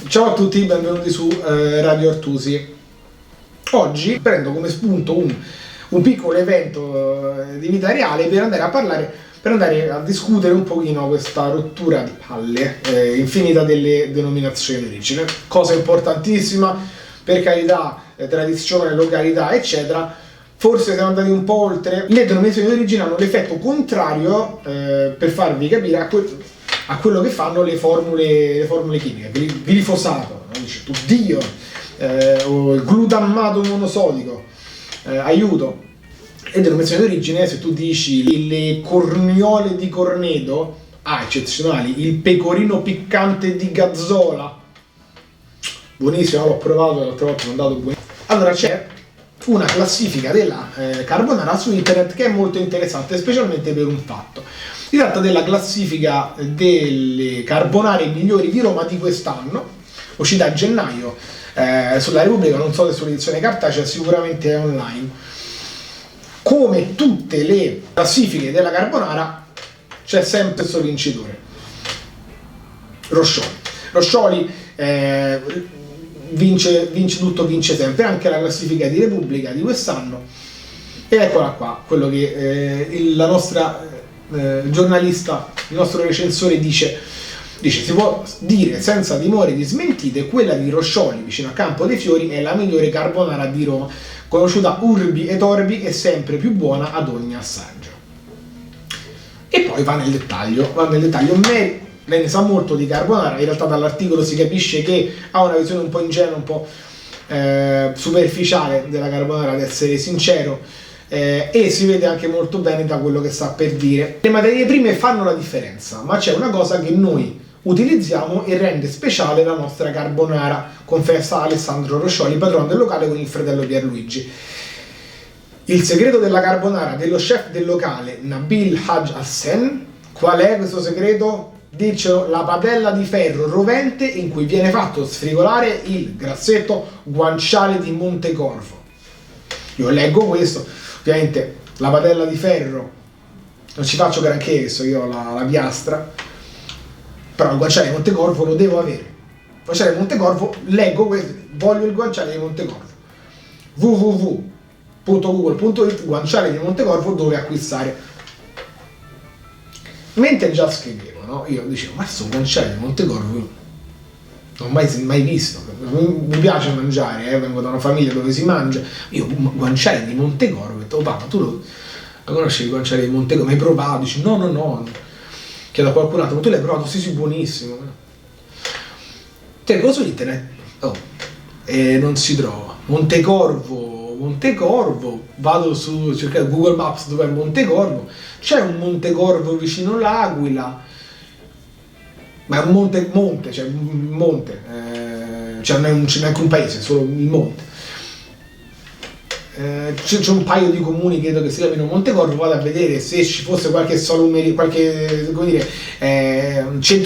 Ciao a tutti, benvenuti su Radio Artusi. Oggi prendo come spunto un piccolo evento di vita reale per andare a discutere un pochino questa rottura di palle infinita delle denominazioni di origine. Cosa importantissima, per carità, tradizione, località, eccetera. Forse siamo andati un po' oltre. Le denominazioni di origine hanno l'effetto contrario, per farvi capire, a quello che fanno le formule chimiche. Glifosato, no? Dice tu Dio, o il glutammato monosodico, aiuto. E denominazione di origine, se tu dici le corniole di Corneto, eccezionali, il pecorino piccante di Gazzola, buonissimo, l'ho provato l'altra volta, mi è andato buonissimo. Allora c'è una classifica della carbonara su internet che è molto interessante, specialmente per un fatto. Si tratta della classifica delle carbonare migliori di Roma di quest'anno, uscita a gennaio sulla Repubblica, non so se sull'edizione cartacea, sicuramente è online. Come tutte le classifiche della carbonara c'è sempre questo vincitore, Roscioli vince tutto, vince sempre, anche la classifica di Repubblica di quest'anno. E eccola qua, quello che la nostra giornalista, il nostro recensore dice si può dire senza timore di smentite, quella di Roscioli vicino a Campo dei Fiori è la migliore carbonara di Roma, conosciuta urbi et orbi e sempre più buona ad ogni assaggio. E poi va nel dettaglio. Lei ne sa molto di carbonara, in realtà dall'articolo si capisce che ha una visione un po' ingenua, un po' superficiale della carbonara, ad essere sincero, e si vede anche molto bene da quello che sta per dire. Le materie prime fanno la differenza, ma c'è una cosa che noi utilizziamo e rende speciale la nostra carbonara, confessa Alessandro Roscioli, padrone del locale con il fratello Pierluigi. Il segreto della carbonara dello chef del locale Nabil Haj Hassan, qual è questo segreto? Dice la padella di ferro rovente in cui viene fatto sfrigolare il grassetto guanciale di Montecorvo. Io leggo questo, ovviamente la padella di ferro non ci faccio granché, so io la piastra, però il guanciale di Montecorvo lo devo avere. Il guanciale di Montecorvo, leggo questo, voglio il guanciale di Montecorvo. www.google.it, guanciale di Montecorvo, dove acquistare. Mentre già scrivevo, no? Io dicevo, ma questo guanciale di Montecorvo non ho mai visto. Mi piace mangiare, vengo da una famiglia dove si mangia. Io guanciale di Montecorvo, ho detto, papà, tu lo conosci il guanciale di Montecorvo? Mi hai provato? Dici, no. Chiedo a qualcun altro, ma tu l'hai provato? Sì, buonissimo. Tengo su internet, non si trova. Montecorvo, vado su cercare Google Maps dov'è Montecorvo, c'è un Montecorvo vicino l'Aquila, ma è un monte, cioè un monte, cioè non c'è neanche un paese, è solo il monte. C'è un paio di comuni, credo che si chiamino Montecorvo, vado a vedere se ci fosse qualche centro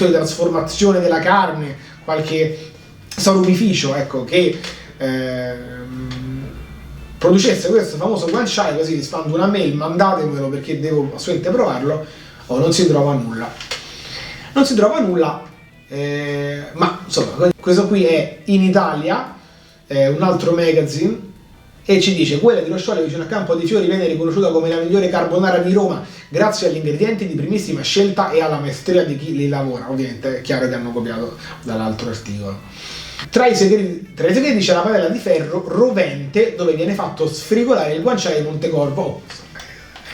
di trasformazione della carne, qualche salumificio, ecco, che producesse questo famoso guanciale, così vi spando una mail, mandatemelo perché devo assolutamente provarlo. Non si trova nulla, ma insomma questo qui è in Italia, un altro magazine, e ci dice: quella di Roscioli vicino a Campo dei Fiori viene riconosciuta come la migliore carbonara di Roma grazie agli ingredienti di primissima scelta e alla maestria di chi li lavora. Ovviamente è chiaro che hanno copiato dall'altro articolo. Tra i segreti c'è la padella di ferro rovente dove viene fatto sfrigolare il guanciale di Montecorvo.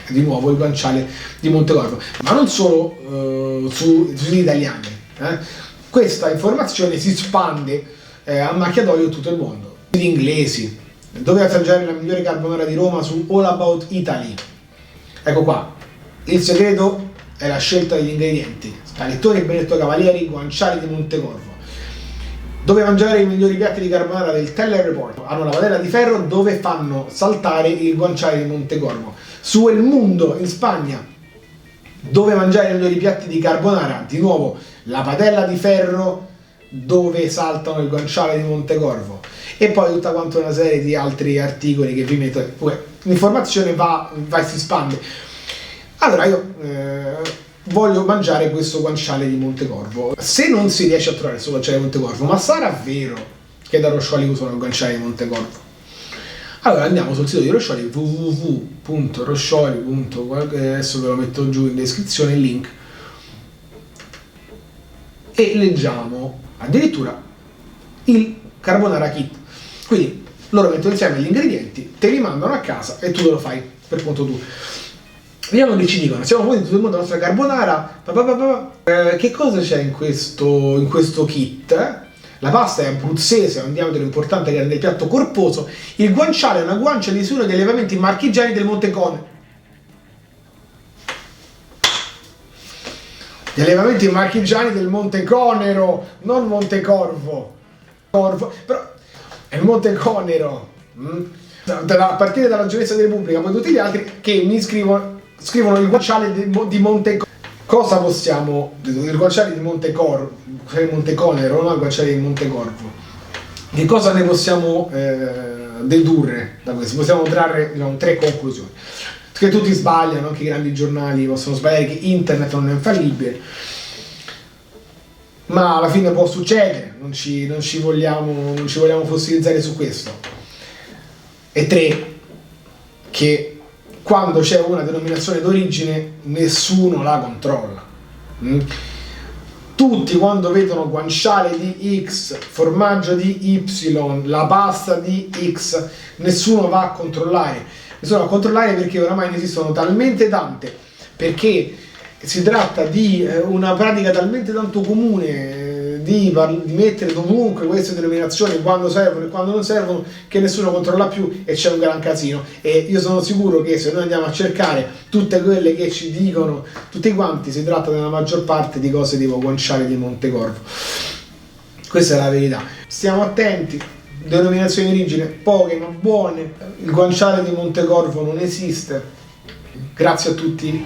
Di nuovo il guanciale di Montecorvo, ma non solo sugli italiani. Questa informazione si spande a macchia d'olio in tutto il mondo. Gli inglesi, dove assaggiare la migliore carbonara di Roma su All About Italy. Ecco qua, il segreto è la scelta degli ingredienti. Scalettone Benedetto Cavalieri, guanciale di Montecorvo. Dove mangiare i migliori piatti di carbonara del Telereport. Hanno la padella di ferro dove fanno saltare il guanciale di Montecorvo. Su El Mundo in Spagna, dove mangiare i migliori piatti di carbonara, di nuovo la padella di ferro dove saltano il guanciale di Montecorvo. E poi tutta quanta una serie di altri articoli che vi metto. L'informazione va e si spande. Allora io voglio mangiare questo guanciale di Montecorvo. Se non si riesce a trovare questo guanciale di Montecorvo, ma sarà vero che da Roscioli usano il guanciale di Montecorvo? Allora andiamo sul sito di Roscioli, www.roscioli.org, adesso ve lo metto giù in descrizione il link, e leggiamo addirittura il carbonara kit. Quindi loro mettono insieme gli ingredienti, te li mandano a casa e tu te lo fai per conto tuo. Vediamo che ci dicono. Siamo poi in tutto il mondo la nostra carbonara. Che cosa c'è in questo kit? La pasta è abruzzese, ha un diametro importante che rende il piatto corposo. Il guanciale è una guancia di uno degli allevamenti marchigiani del Monte Conero. Gli allevamenti marchigiani del Monte Conero, non Montecorvo. Corvo, però è il Monte Conero. A partire dalla Giovinezza della Repubblica, poi tutti gli altri che mi scrivono il guanciale di Monte. Cosa possiamo, il guanciale di Monteconero, no? Il guanciale di Montecorvo, che cosa ne possiamo dedurre da questo? Possiamo trarre, diciamo, 3 conclusioni. Che tutti sbagliano, anche i grandi giornali possono sbagliare, che internet non è infallibile, ma alla fine può succedere, non ci vogliamo fossilizzare su questo. E 3, che quando c'è una denominazione d'origine nessuno la controlla. Tutti quando vedono guanciale di X, formaggio di Y, la pasta di X, nessuno va a controllare. Nessuno va a controllare perché oramai ne esistono talmente tante, perché si tratta di una pratica talmente tanto comune di mettere dovunque queste denominazioni quando servono e quando non servono, che nessuno controlla più e c'è un gran casino. E io sono sicuro che se noi andiamo a cercare tutte quelle che ci dicono tutti quanti, si tratta nella maggior parte di cose tipo guanciale di Montecorvo. Questa è la verità. Stiamo attenti. Denominazioni di origine poche ma buone. Il guanciale di Montecorvo non esiste. Grazie a tutti.